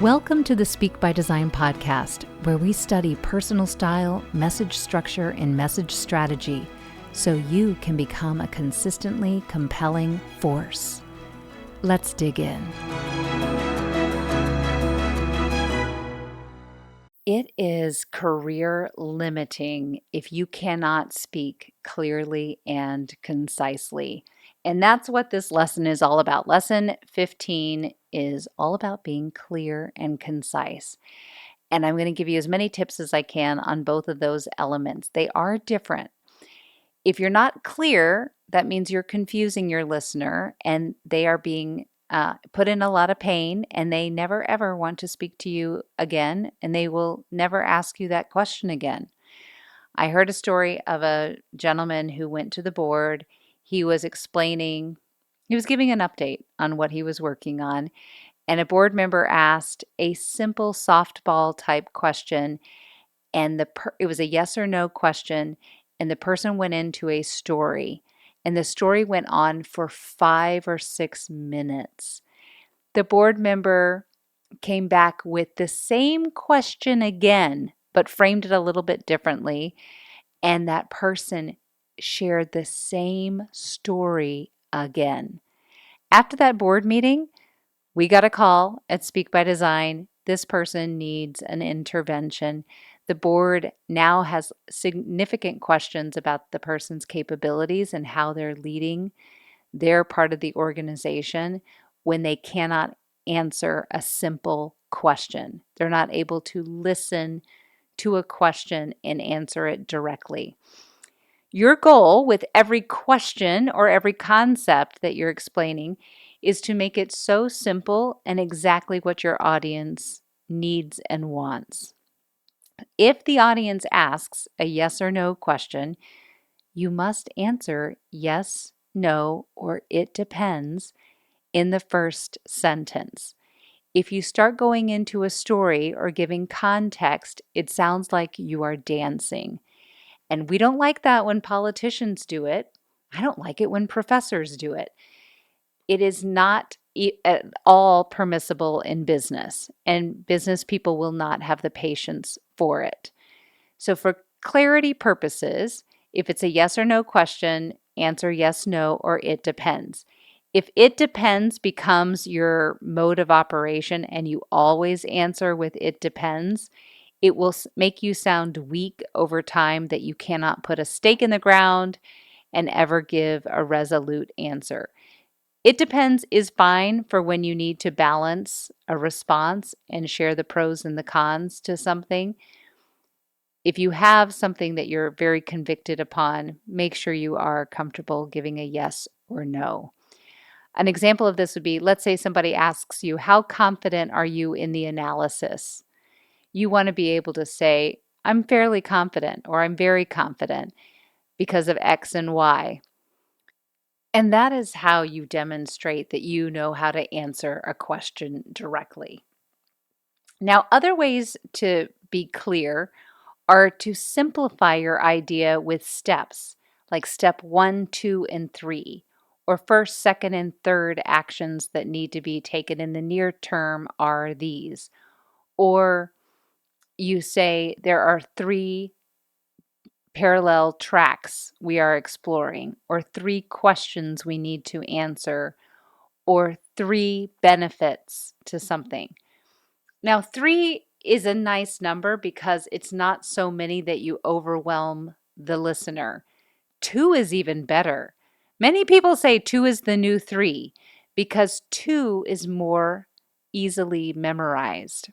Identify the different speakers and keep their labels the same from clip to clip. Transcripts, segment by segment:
Speaker 1: Welcome to the Speak by Design podcast, where we study personal style, message structure, and message strategy so you can become a consistently compelling force. Let's dig in. It is career limiting if you cannot speak clearly and concisely. And that's what this lesson is all about. Lesson 15 is all about being clear and concise. And I'm going to give you as many tips as I can on both of those elements. They are different. If you're not clear, that means you're confusing your listener and they are being put in a lot of pain, and they never ever want to speak to you again, and they will never ask you that question again. I heard a story of a gentleman who went to the board. He was explaining, he was giving an update on what he was working on, and a board member asked a simple softball type question, and it was a yes or no question, and the person went into a story, and the story went on for 5 or 6 minutes. The board member came back with the same question again, but framed it a little bit differently, and that person shared the same story again. After that board meeting, we got a call at Speak by Design. This person needs an intervention. The board now has significant questions about the person's capabilities and how they're leading their part of the organization when they cannot answer a simple question. They're not able to listen to a question and answer it directly. Your goal with every question or every concept that you're explaining is to make it so simple and exactly what your audience needs and wants. If the audience asks a yes or no question, you must answer yes, no, or it depends in the first sentence. If you start going into a story or giving context, it sounds like you are dancing. And we don't like that when politicians do it. I don't like it when professors do it. It is not at all permissible in business, and business people will not have the patience for it. So for clarity purposes, if it's a yes or no question, answer yes, no, or it depends. If it depends becomes your mode of operation and you always answer with it depends, it will make you sound weak over time, that you cannot put a stake in the ground and ever give a resolute answer. It depends is fine for when you need to balance a response and share the pros and the cons to something. If you have something that you're very convicted upon, make sure you are comfortable giving a yes or no. An example of this would be, let's say somebody asks you, how confident are you in the analysis? You want to be able to say, I'm fairly confident, or I'm very confident because of X and Y. And that is how you demonstrate that you know how to answer a question directly. Now, other ways to be clear are to simplify your idea with steps, like step 1, 2, and 3, or first, second, and third actions that need to be taken in the near term are these. Or you say there are 3 parallel tracks we are exploring, or 3 questions we need to answer, or 3 benefits to something. Now, 3 is a nice number because it's not so many that you overwhelm the listener. 2 is even better. Many people say 2 is the new 3 because 2 is more easily memorized.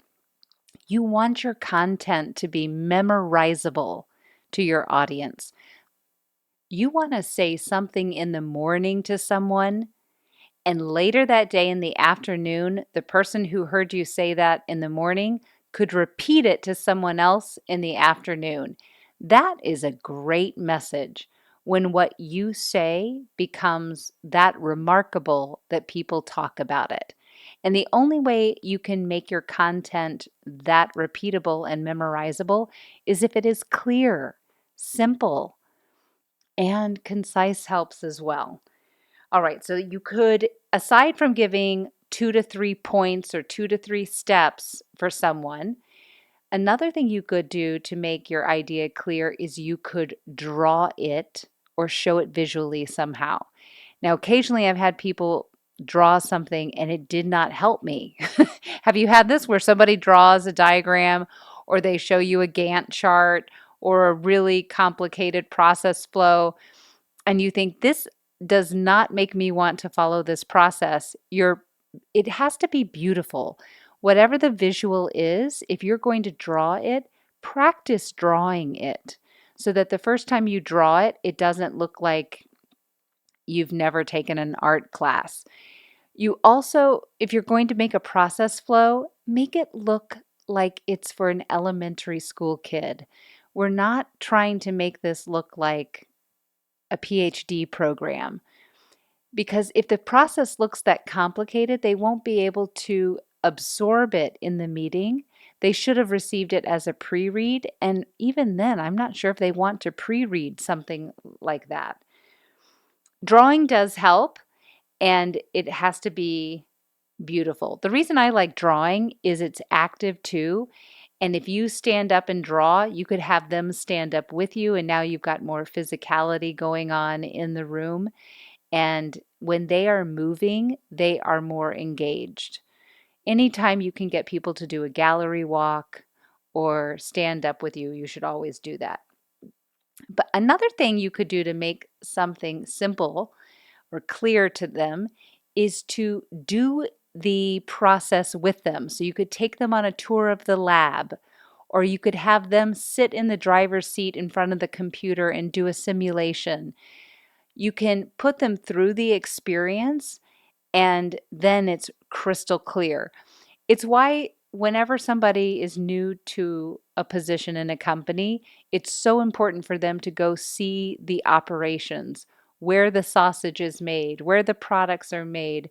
Speaker 1: You want your content to be memorizable to your audience. You want to say something in the morning to someone, and later that day in the afternoon, the person who heard you say that in the morning could repeat it to someone else in the afternoon. That is a great message when what you say becomes that remarkable that people talk about it. And the only way you can make your content that repeatable and memorizable is if it is clear, simple, and concise helps as well. All right, so you could, aside from giving 2 to 3 points or 2 to 3 steps for someone. Another thing you could do to make your idea clear is you could draw it or show it visually somehow. Now, occasionally I've had people draw something and it did not help me. Have you had this where somebody draws a diagram or they show you a Gantt chart or a really complicated process flow and you think this does not make me want to follow this process? It has to be beautiful. Whatever the visual is, if you're going to draw it, practice drawing it so that the first time you draw it, it doesn't look like you've never taken an art class. You also, if you're going to make a process flow, make it look like it's for an elementary school kid. We're not trying to make this look like a PhD program because if the process looks that complicated, they won't be able to absorb it in the meeting. They should have received it as a pre-read, and even then, I'm not sure if they want to pre-read something like that. Drawing does help, and it has to be beautiful. The reason I like drawing is it's active too. And if you stand up and draw, you could have them stand up with you, and now you've got more physicality going on in the room. And when they are moving, they are more engaged. Anytime you can get people to do a gallery walk or stand up with you, you should always do that. But another thing you could do to make something simple or clear to them is to do the process with them. So you could take them on a tour of the lab, or you could have them sit in the driver's seat in front of the computer and do a simulation. You can put them through the experience and then it's crystal clear. It's why whenever somebody is new to a position in a company, it's so important for them to go see the operations, where the sausage is made, where the products are made.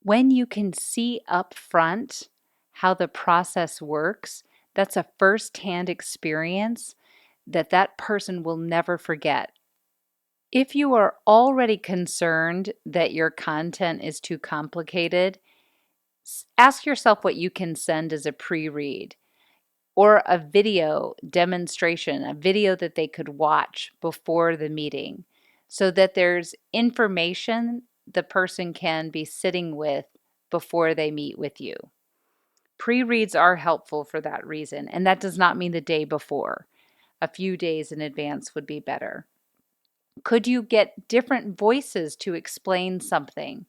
Speaker 1: When you can see up front how the process works, that's a first-hand experience that that person will never forget. If you are already concerned that your content is too complicated, ask yourself what you can send as a pre-read or a video demonstration, a video that they could watch before the meeting so that there's information the person can be sitting with before they meet with you. Pre-reads are helpful for that reason, and that does not mean the day before. A few days in advance would be better. Could you get different voices to explain something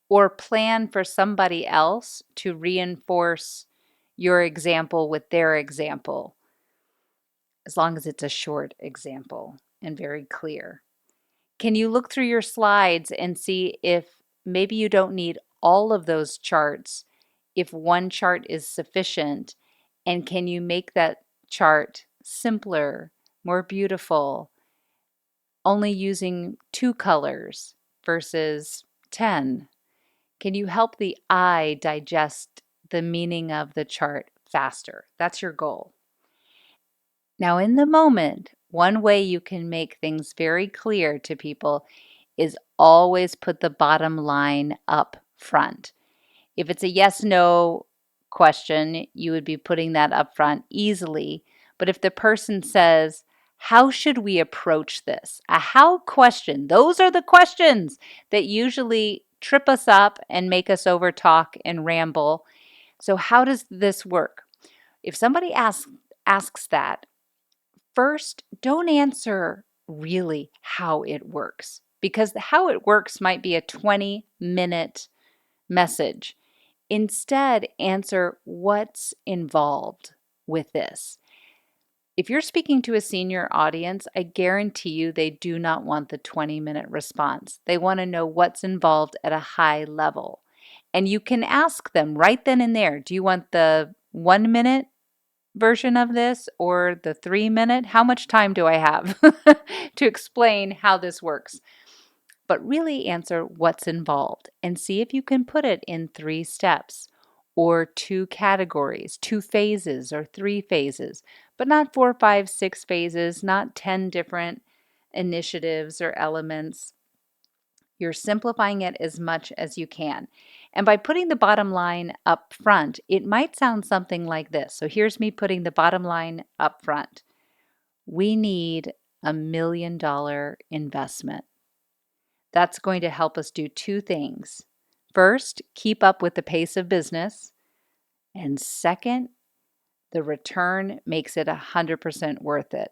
Speaker 1: or plan for somebody else to reinforce your example with their example, as long as it's a short example and very clear? Can you look through your slides and see if maybe you don't need all of those charts, if one chart is sufficient, and can you make that chart simpler, more beautiful, only using 2 colors versus 10? Can you help the eye digest the meaning of the chart faster? That's your goal. Now, in the moment, one way you can make things very clear to people is always put the bottom line up front. If it's a yes/no question, you would be putting that up front easily. But if the person says, how should we approach this? A how question. Those are the questions that usually trip us up and make us overtalk and ramble. So how does this work? If somebody asks that, first, don't answer really how it works, because how it works might be a 20-minute message. Instead, answer what's involved with this. If you're speaking to a senior audience, I guarantee you they do not want the 20-minute response. They want to know what's involved at a high level. And you can ask them right then and there, do you want the 1-minute version of this or the 3-minute? How much time do I have to explain how this works? But really answer what's involved and see if you can put it in 3 steps or 2 categories, 2 phases or 3 phases, but not 4, 5, 6 phases, not 10 different initiatives or elements. You're simplifying it as much as you can. And by putting the bottom line up front, it might sound something like this. So here's me putting the bottom line up front. We need $1 million investment. That's going to help us do two things. First, keep up with the pace of business. And second, the return makes it 100% worth it.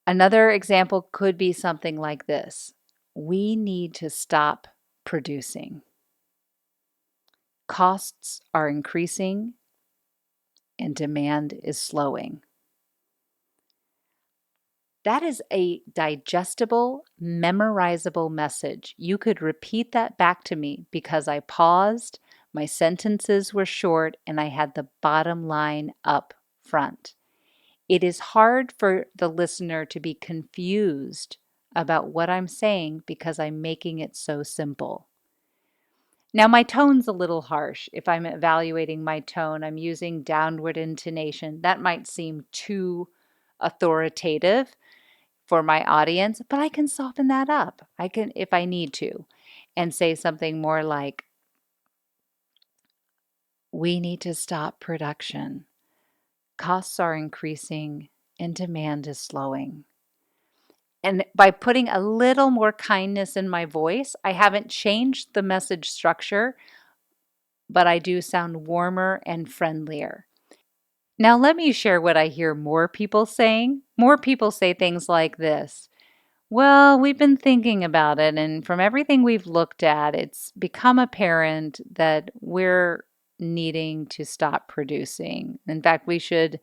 Speaker 1: Another example could be something like this. We need to stop producing. Costs are increasing and demand is slowing. That is a digestible, memorizable message. You could repeat that back to me because I paused, my sentences were short, and I had the bottom line up front. It is hard for the listener to be confused about what I'm saying because I'm making it so simple. Now, my tone's a little harsh. If I'm evaluating my tone, I'm using downward intonation. That might seem too authoritative for my audience, but I can soften that up. I can, if I need to, and say something more like, we need to stop production. Costs are increasing and demand is slowing. And by putting a little more kindness in my voice, I haven't changed the message structure, but I do sound warmer and friendlier. Now, let me share what I hear more people saying. More people say things like this. Well, we've been thinking about it, and from everything we've looked at, it's become apparent that we're needing to stop producing. In fact, we should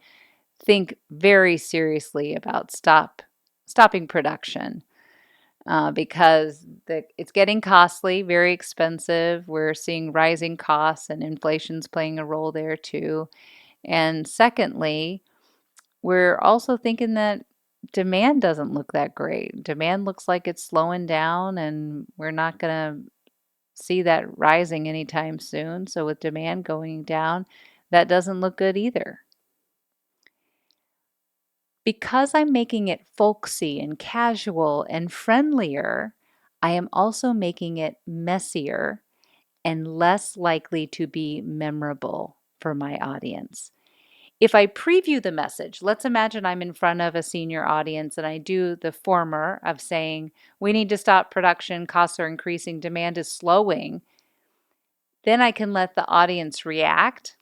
Speaker 1: think very seriously about stopping production because it's getting costly, very expensive. We're seeing rising costs, and inflation's playing a role there too. And secondly, we're also thinking that demand doesn't look that great. Demand looks like it's slowing down, and we're not going to see that rising anytime soon. So, with demand going down, that doesn't look good either. Because I'm making it folksy and casual and friendlier, I am also making it messier and less likely to be memorable for my audience. If I preview the message, let's imagine I'm in front of a senior audience and I do the former of saying, we need to stop production, costs are increasing, demand is slowing. Then I can let the audience react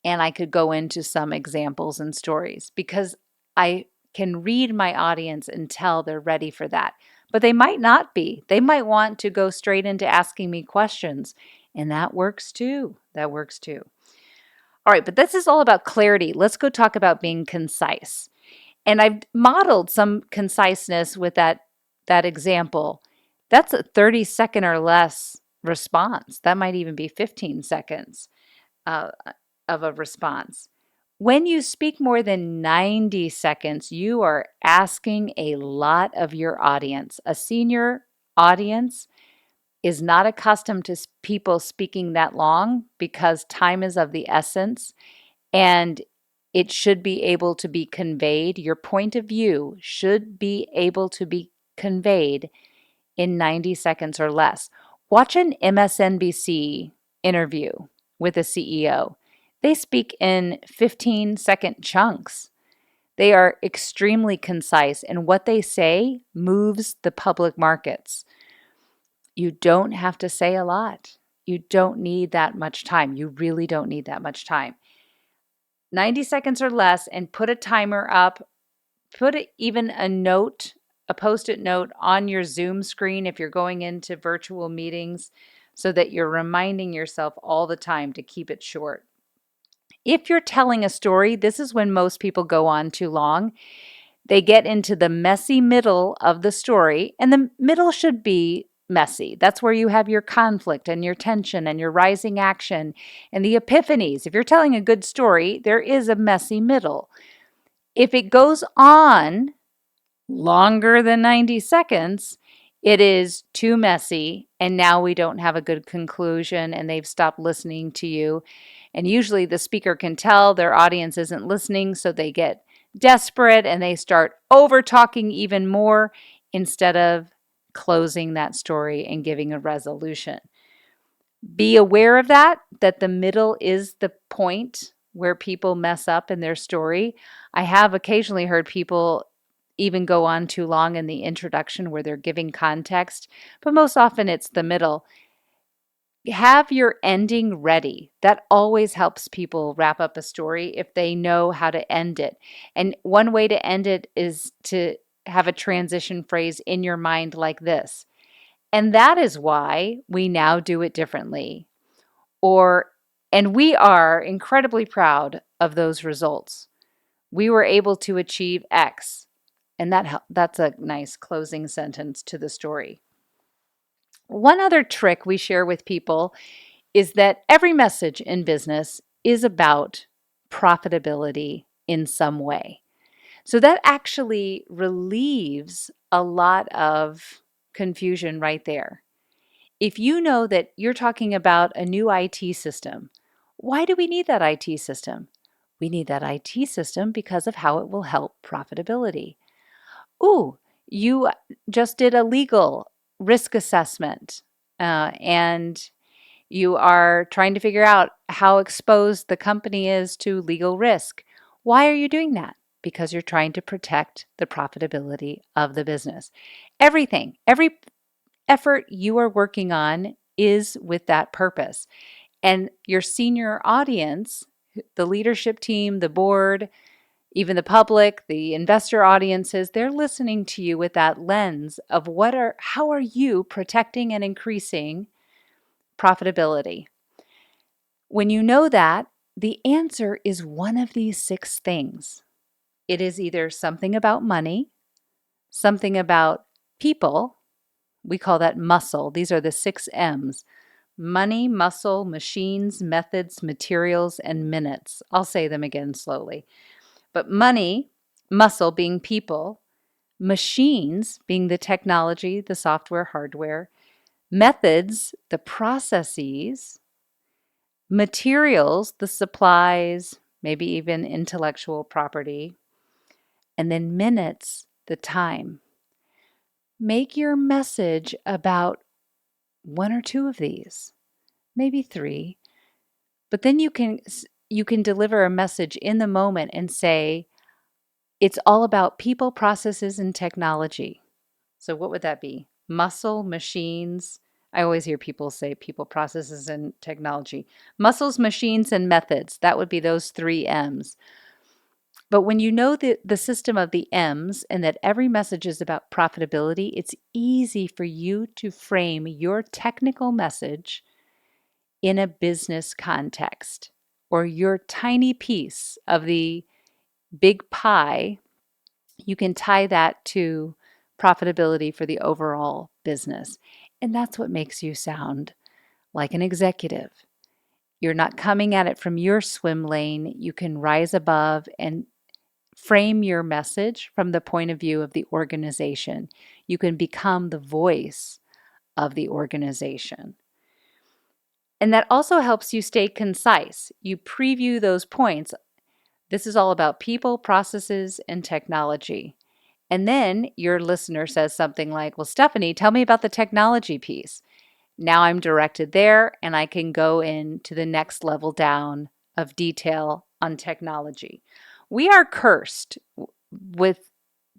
Speaker 1: and I could go into some examples and stories because I can read my audience and tell they're ready for that. But they might not be. They might want to go straight into asking me questions, and that works too. That works too. All right, but this is all about clarity. Let's go talk about being concise. And I've modeled some conciseness with that example. That's a 30-second or less response. That might even be 15 seconds uh, of a response. When you speak more than 90 seconds, you are asking a lot of your audience. A senior audience is not accustomed to people speaking that long because time is of the essence and it should be able to be conveyed. Your point of view should be able to be conveyed in 90 seconds or less. Watch an MSNBC interview with a CEO. They speak in 15-second chunks. They are extremely concise, and what they say moves the public markets. You don't have to say a lot. You don't need that much time. You really don't need that much time. 90 seconds or less, and put a timer up. Put even a note, a post-it note on your Zoom screen if you're going into virtual meetings so that you're reminding yourself all the time to keep it short. If you're telling a story, this is when most people go on too long. They get into the messy middle of the story, and the middle should be messy. That's where you have your conflict and your tension and your rising action and the epiphanies. If you're telling a good story, there is a messy middle. If it goes on longer than 90 seconds, it is too messy, and now we don't have a good conclusion, and they've stopped listening to you. And usually the speaker can tell their audience isn't listening, so they get desperate and they start over talking even more. instead of closing that story and giving a resolution. Be aware of that the middle is the point where people mess up in their story. I have occasionally heard people even go on too long in the introduction where they're giving context, but most often it's the middle. Have your ending ready. That always helps people wrap up a story if they know how to end it. And one way to end it is to have a transition phrase in your mind like this. And that is why we now do it differently. Or, and we are incredibly proud of those results. We were able to achieve X. And that's a nice closing sentence to the story. One other trick we share with people is that every message in business is about profitability in some way. So that actually relieves a lot of confusion right there. If you know that you're talking about a new IT system, why do we need that IT system? We need that IT system because of how it will help profitability. Ooh, you just did a legal risk assessment and you are trying to figure out how exposed the company is to legal risk. Why are you doing that? Because you're trying to protect the profitability of the business. Everything, every effort you are working on is with that purpose. And your senior audience, the leadership team, the board, even the public, the investor audiences, they're listening to you with that lens of how are you protecting and increasing profitability? When you know that, the answer is one of these 6 things. It is either something about money, something about people. We call that muscle. These are the 6 M's: money, muscle, machines, methods, materials, and minutes. I'll say them again slowly. But money, muscle being people, machines being the technology, the software, hardware, methods, the processes, materials, the supplies, maybe even intellectual property, and then minutes, the time. Make your message about 1 or 2 of these, maybe 3, but then you can deliver a message in the moment and say it's all about people, processes, and technology. So what would that be? Muscle, machines. I always hear people say people, processes, and technology. Muscles, machines, and methods. That would be those 3 M's. But when you know the system of the M's and that every message is about profitability, it's easy for you to frame your technical message in a business context, or your tiny piece of the big pie. You can tie that to profitability for the overall business. And that's what makes you sound like an executive. You're not coming at it from your swim lane. You can rise above and frame your message from the point of view of the organization. You can become the voice of the organization. And that also helps you stay concise. You preview those points. This is all about people, processes, and technology. And then your listener says something like, well, Stephanie, tell me about the technology piece. Now I'm directed there and I can go into the next level down of detail on technology. We are cursed with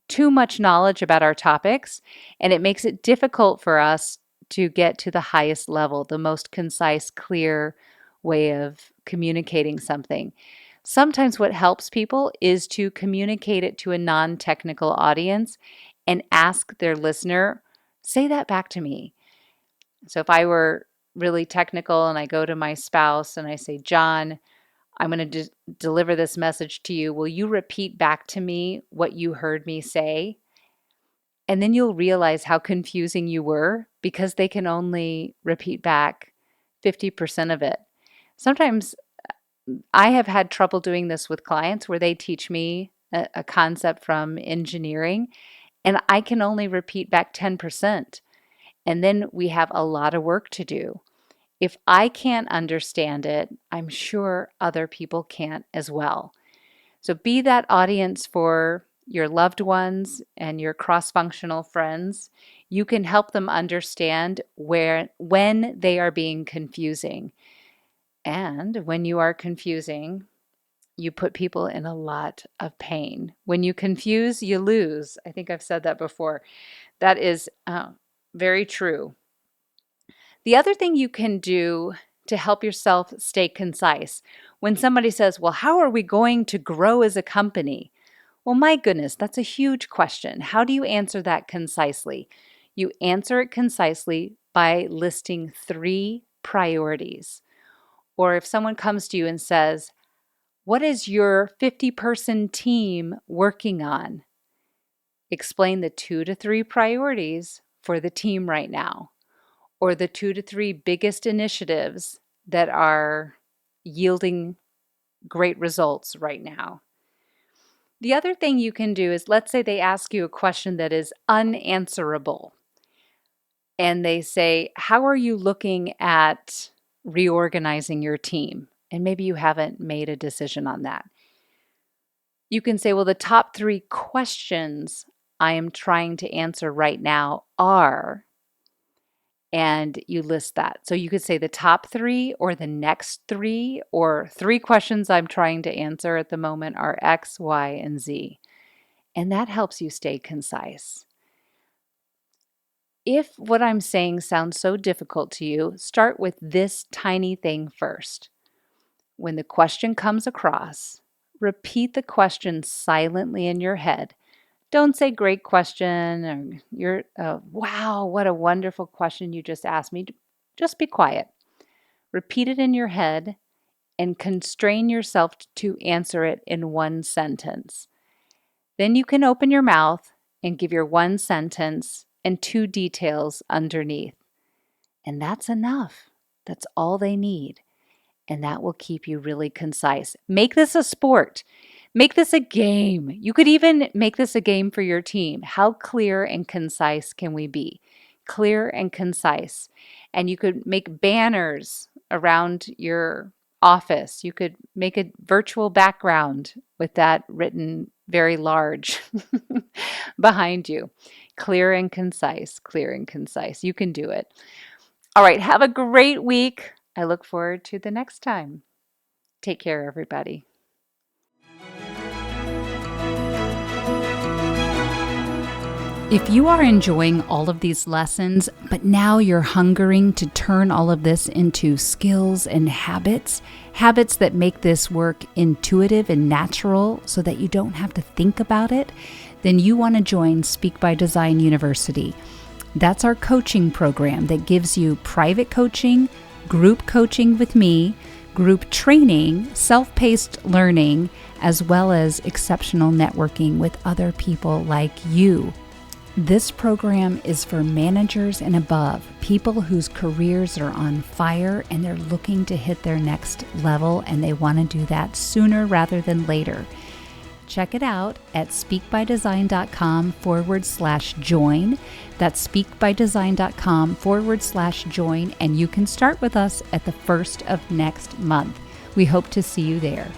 Speaker 1: too much knowledge about our topics, and it makes it difficult for us to get to the highest level, the most concise, clear way of communicating something. Sometimes what helps people is to communicate it to a non-technical audience and ask their listener, say that back to me. So if I were really technical and I go to my spouse and I say, John, I'm going to deliver this message to you. Will you repeat back to me what you heard me say? And then you'll realize how confusing you were because they can only repeat back 50% of it. Sometimes I have had trouble doing this with clients where they teach me a concept from engineering and I can only repeat back 10%. And then we have a lot of work to do. If I can't understand it, I'm sure other people can't as well. So be that audience for your loved ones and your cross-functional friends, you can help them understand when they are being confusing. And when you are confusing, you put people in a lot of pain. When you confuse, you lose. I think I've said that before. That is very true. The other thing you can do to help yourself stay concise, when somebody says, well, how are we going to grow as a company? Well, my goodness, that's a huge question. How do you answer that concisely? You answer it concisely by listing 3 priorities. Or if someone comes to you and says, what is your 50-person team working on? Explain the 2 to 3 priorities for the team right now, or the 2 to 3 biggest initiatives that are yielding great results right now. The other thing you can do is, let's say they ask you a question that is unanswerable, and they say, how are you looking at reorganizing your team? And maybe you haven't made a decision on that. You can say, well, the top 3 questions I am trying to answer right now are, and you list that. So you could say the top 3 or the next 3, or 3 questions I'm trying to answer at the moment are X, Y, and Z. And that helps you stay concise. If what I'm saying sounds so difficult to you, start with this tiny thing first. When the question comes across, repeat the question silently in your head. Don't say great question or you're wow, what a wonderful question you just asked me. Just be quiet. Repeat it in your head and constrain yourself to answer it in 1 sentence. Then you can open your mouth and give your 1 sentence and 2 details underneath. And that's enough. That's all they need. And that will keep you really concise. Make this a sport. Make this a game. You could even make this a game for your team. How clear and concise can we be? Clear and concise. And you could make banners around your office. You could make a virtual background with that written very large behind you. Clear and concise, clear and concise. You can do it. All right, have a great week. I look forward to the next time. Take care, everybody. If you are enjoying all of these lessons, but now you're hungering to turn all of this into skills and habits that make this work intuitive and natural so that you don't have to think about it, then you want to join Speak by Design University. That's our coaching program that gives you private coaching, group coaching with me, group training, self-paced learning, as well as exceptional networking with other people like you. This program is for managers and above, people whose careers are on fire and they're looking to hit their next level, and they want to do that sooner rather than later. Check it out at speakbydesign.com/join. That's speakbydesign.com/join, and you can start with us at the 1st of next month. We hope to see you there.